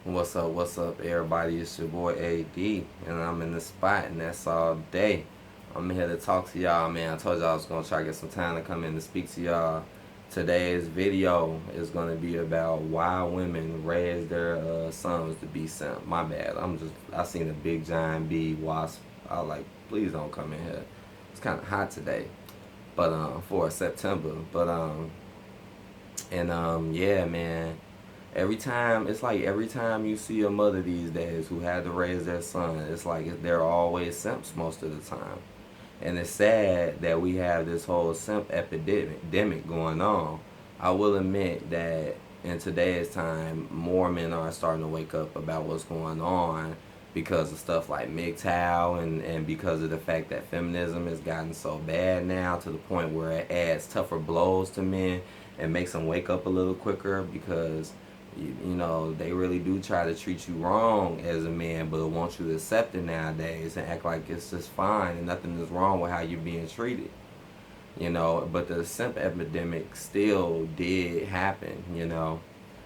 What's up, everybody? It's your boy AD, and I'm in the spot, and that's all day. I'm here to talk to y'all, man. I told y'all I was gonna try to get some time to come in to speak to y'all. Today's video is gonna be about why women raise their sons to be simp. My bad. I seen a big giant bee wasp. I was like, please don't come in here. It's kind of hot today, but for September, yeah, man. Every time you see a mother these days who had to raise their son, it's like they're always simps most of the time. And it's sad that we have this whole simp epidemic going on. I will admit that in today's time, more men are starting to wake up about what's going on because of stuff like MGTOW and because of the fact that feminism has gotten so bad now to the point where it adds tougher blows to men and makes them wake up a little quicker because they really do try to treat you wrong as a man, but want you to accept it nowadays and act like it's just fine and nothing is wrong with how you're being treated. But the simp epidemic still did happen,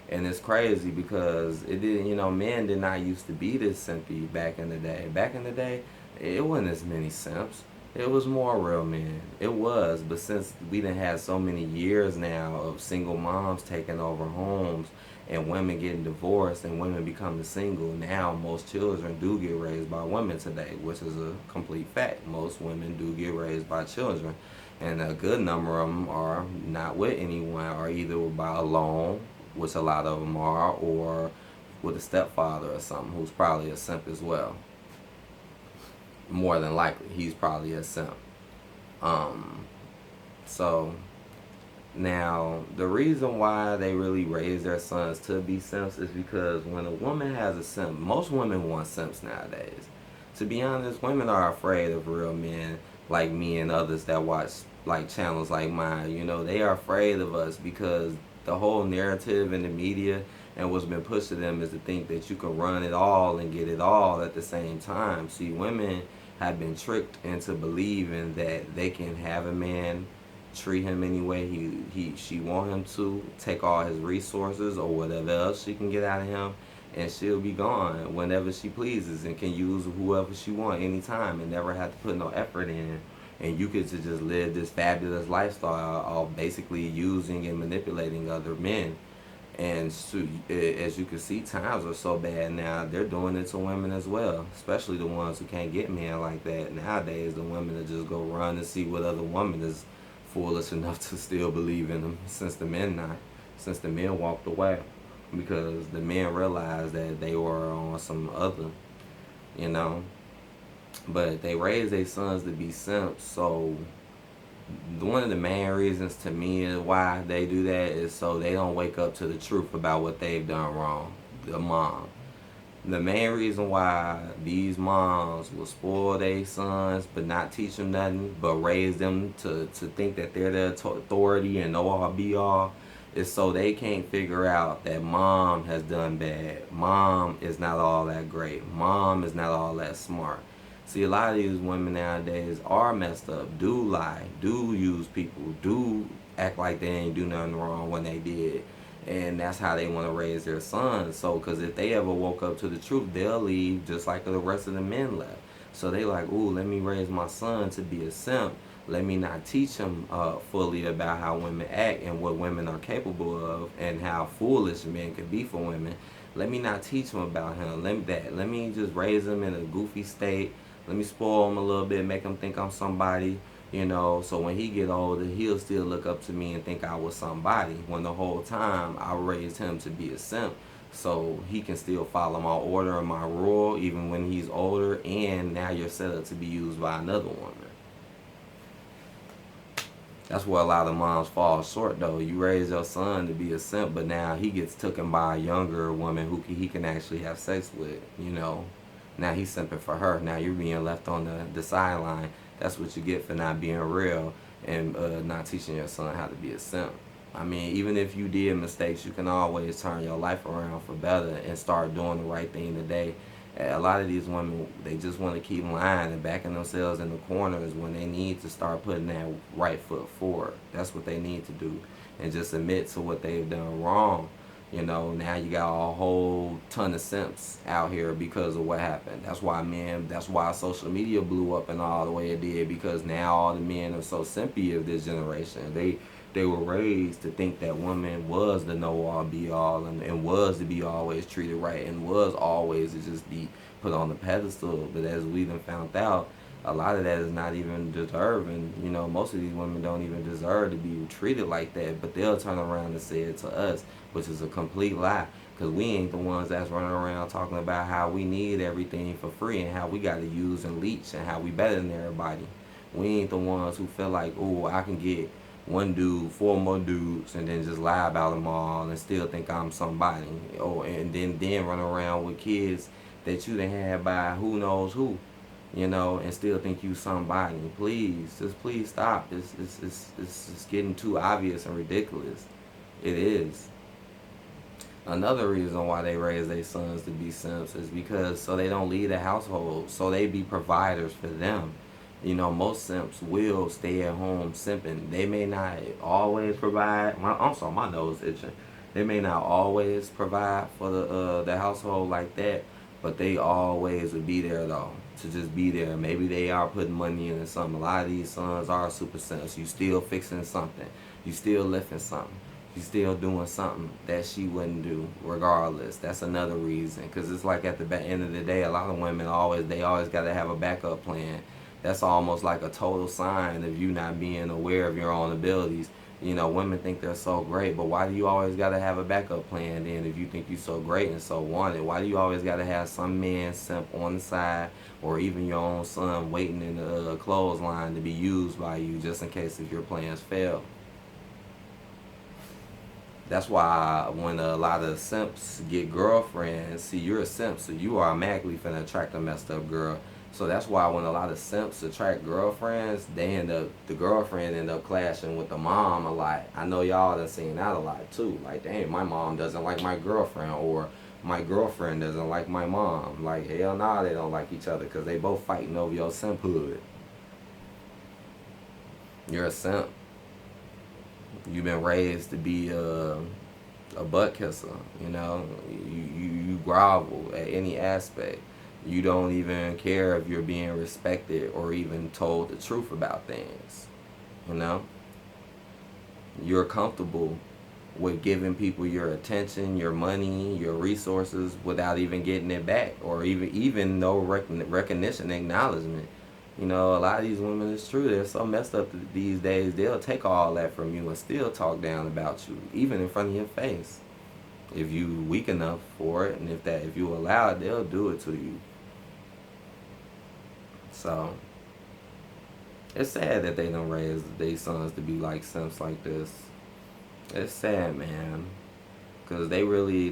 and it's crazy because it didn't, men did not used to be this simpy back in the day. Back in the day, it wasn't as many simps. It was more real men. It was, but since we done had so many years now of single moms taking over homes and women getting divorced and women becoming single, now most children do get raised by women today, which is a complete fact. Most women do get raised by children, and a good number of them are not with anyone, or either by alone, which a lot of them are, or with a stepfather or something who's probably a simp as well. More than likely, he's probably a simp. Um, so now the reason why they really raise their sons to be simps is because when a woman has a simp, most women want simps nowadays. To be honest, women are afraid of real men like me and others that watch like channels like mine. They are afraid of us because the whole narrative in the media and what's been pushed to them is to think that you can run it all and get it all at the same time. See, women have been tricked into believing that they can have a man, treat him any way she want him to, take all his resources or whatever else she can get out of him, and she'll be gone whenever she pleases and can use whoever she want anytime and never have to put no effort in. And you get to just live this fabulous lifestyle of basically using and manipulating other men. And so, as you can see, times are so bad now, they're doing it to women as well, especially the ones who can't get men like that. Nowadays, the women that just go run and see what other woman is foolish enough to still believe in them since the men walked away. Because the men realized that they were on some other, you know. But they raised their sons to be simps, so one of the main reasons to me is why they do that is so they don't wake up to the truth about what they've done wrong. The mom. The main reason why these moms will spoil their sons but not teach them nothing but raise them to think that they're the authority and know all be all is so they can't figure out that mom has done bad. Mom is not all that great. Mom is not all that smart. See, a lot of these women nowadays are messed up, do lie, do use people, do act like they ain't do nothing wrong when they did. And that's how they want to raise their sons. So, because if they ever woke up to the truth, they'll leave just like the rest of the men left. So they like, ooh, let me raise my son to be a simp. Let me not teach him fully about how women act and what women are capable of and how foolish men can be for women. Let me not teach him about him. Let me just raise him in a goofy state. Let me spoil him a little bit, make him think I'm somebody, so when he get older, he'll still look up to me and think I was somebody, when the whole time I raised him to be a simp. So he can still follow my order and my rule even when he's older, and now you're set up to be used by another woman. That's where a lot of moms fall short, though. You raise your son to be a simp, but now he gets taken by a younger woman who he can actually have sex with. Now he's simping for her. Now you're being left on the sideline. That's what you get for not being real and not teaching your son how to be a simp. I mean, even if you did mistakes, you can always turn your life around for better and start doing the right thing today. A lot of these women, they just want to keep lying and backing themselves in the corners when they need to start putting that right foot forward. That's what they need to do, and just admit to what they've done wrong. Now you got a whole ton of simps out here because of what happened. That's why social media blew up and all the way it did, because now all the men are so simpy of this generation. They were raised to think that woman was the know all be all, and was to be always treated right, and was always to just be put on the pedestal. But as we then found out, a lot of that is not even deserving. Most of these women don't even deserve to be treated like that, but they'll turn around and say it to us, which is a complete lie, because we ain't the ones that's running around talking about how we need everything for free and how we got to use and leech and how we better than everybody. We ain't the ones who feel like, oh, I can get one dude, four more dudes, and then just lie about them all and still think I'm somebody. And then run around with kids that you done had by who knows who, and still think you somebody. Please stop. It's getting too obvious and ridiculous. It is. Another reason why they raise their sons to be simps is because so they don't lead a household, so they be providers for them. Most simps will stay at home simping. They may not always provide. I'm sorry, my nose itching. They may not always provide for the household like that, but they always would be there though, to just be there. Maybe they are putting money into something. A lot of these sons are super simps. You still fixing something. You still lifting something. You still doing something that she wouldn't do regardless. That's another reason, because it's like at the end of the day, a lot of women always got to have a backup plan. That's almost like a total sign of you not being aware of your own abilities. Women think they're so great, but why do you always got to have a backup plan then? If you think you're so great and so wanted, why do you always got to have some man simp on the side, or even your own son waiting in the clothesline to be used by you just in case if your plans fail? That's why when a lot of simps get girlfriends, see, you're a simp, so you are automatically finna attract a messed up girl. So that's why when a lot of simps attract girlfriends, the girlfriend end up clashing with the mom a lot. I know y'all done seen that a lot too. Like, dang, my mom doesn't like my girlfriend, or my girlfriend doesn't like my mom. Like, hell nah, they don't like each other, because they both fighting over your simphood. You're a simp. You've been raised to be a butt kisser. You grovel at any aspect. You don't even care if you're being respected or even told the truth about things. You're comfortable with giving people your attention, your money, your resources without even getting it back, or even no recognition, acknowledgement. A lot of these women, it's true, they're so messed up these days, they'll take all that from you and still talk down about you, even in front of your face. If you weak enough for it, and if you allow it, they'll do it to you. So it's sad that they don't raise their sons to be like simps like this. It's sad, man. Because they really,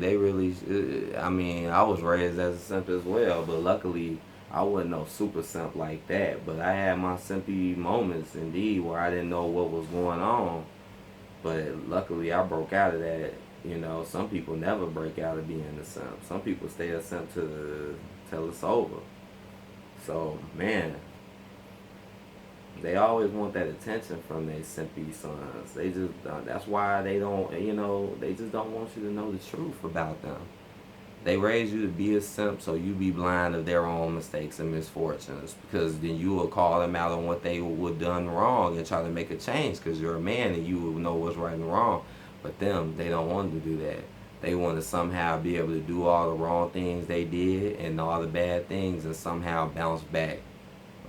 I mean, I was raised as a simp as well, but luckily I wasn't no super simp like that. But I had my simpy moments, indeed, where I didn't know what was going on. But luckily I broke out of that. Some people never break out of being a simp. Some people stay a simp till it's over. So, man, they always want that attention from their simpy sons. That's why they don't, they just don't want you to know the truth about them. They raise you to be a simp so you be blind of their own mistakes and misfortunes, because then you will call them out on what they would done wrong and try to make a change, because you're a man and you will know what's right and wrong. But them, they don't want to do that. They want to somehow be able to do all the wrong things they did and all the bad things and somehow bounce back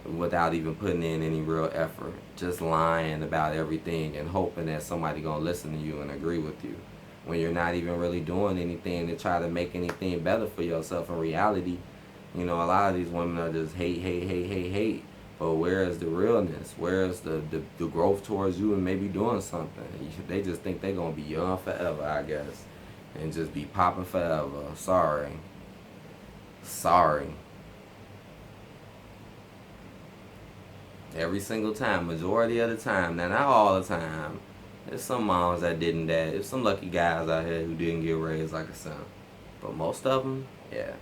without even putting in any real effort. Just lying about everything and hoping that somebody gonna listen to you and agree with you, when you're not even really doing anything to try to make anything better for yourself in reality. A lot of these women are just hate. But where is the realness? Where is the growth towards you and maybe doing something? They just think they're gonna be young forever, I guess, and just be popping forever. Sorry. Every single time, majority of the time, now not all the time. There's some moms that didn't that. There's some lucky guys out here who didn't get raised like a simp. But most of them, yeah,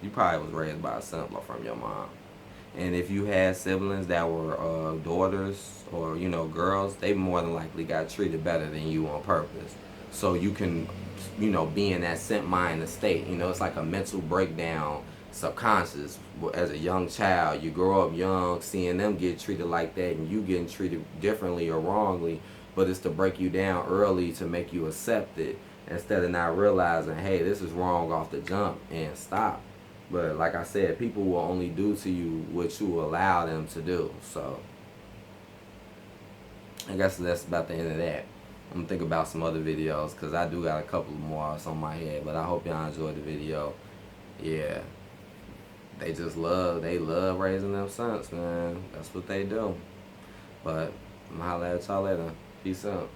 you probably was raised by a simp from your mom. And if you had siblings that were daughters or girls, they more than likely got treated better than you on purpose, so you can be in that simp mind state. It's like a mental breakdown, subconscious. As a young child, you grow up young, seeing them get treated like that, and you getting treated differently or wrongly. But it's to break you down early to make you accept it, instead of not realizing, hey, this is wrong off the jump, and stop. But like I said, people will only do to you what you allow them to do. So I guess that's about the end of that. I'm gonna think about some other videos because I do got a couple more on my head. But I hope y'all enjoyed the video. Yeah, they love raising them sons, man. That's what they do. But I'm gonna holler at y'all later. Peace out.